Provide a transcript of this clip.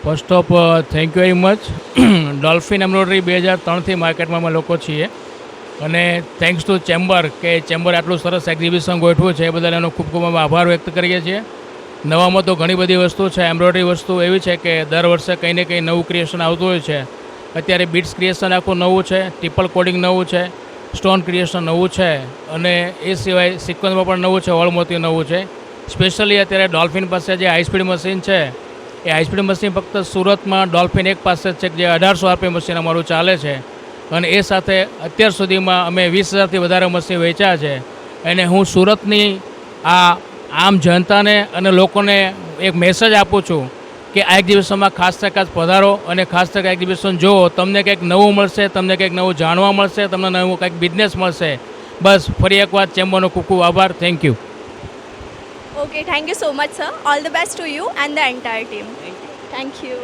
First of thank you very much. Dolphin embroidery 2003થી માર્કેટમાં અમે લોકો છીએ અને થેન્ક્સ ટુ ચેમ્બર કે ચેમ્બરે આટલું સરસ એક્ઝિબિશન ગોઠવ્યું છે એ બદલ એનો ખૂબ ખૂબ અમે આભાર વ્યક્ત કરીએ છીએ. નવામાં તો ઘણી બધી વસ્તુ છે. એમ્બ્રોઇડરી વસ્તુ એવી છે કે દર વર્ષે કંઈ ને કંઈ નવું ક્રિએશન આવતું હોય છે. અત્યારે બીટ્સ ક્રિએશન આખું નવું છે, ટ્રિપલ કોડિંગ નવું છે, સ્ટોન ક્રિએશન નવું છે અને એ સિવાય સિક્વન્સમાં પણ નવું છે, ઓળ મોતી નવું છે. સ્પેશિયલી અત્યારે ડોલ્ફિન પાસે જે હાઈસ્પીડ મશીન છે એ હાઈસ્પીડ મશીન ફક્ત સુરતમાં ડોલ્ફિન એક પાસે જ છે જે 1800 RPM મશીન અમારું ચાલે છે અને એ સાથે અત્યાર સુધીમાં અમે 20,000થી વધારે મશીન વેચ્યા છે. અને હું સુરતની આમ જનતાને અને લોકોને એક મેસેજ આપું છું કે આ એક્ઝિબિશનમાં ખાસ પધારો અને ખાસ તક એક્ઝિબિશન જુઓ. તમને કંઈક નવું મળશે, તમને કંઈક નવું જાણવા મળશે, તમને નવું કંઈક બિઝનેસ મળશે. બસ ફરી એકવાર ચેમ્બરનો ખૂબ ખૂબ આભાર. Thank you. Okay, thank you so much, sir. All the best to you and the entire team. Thank you.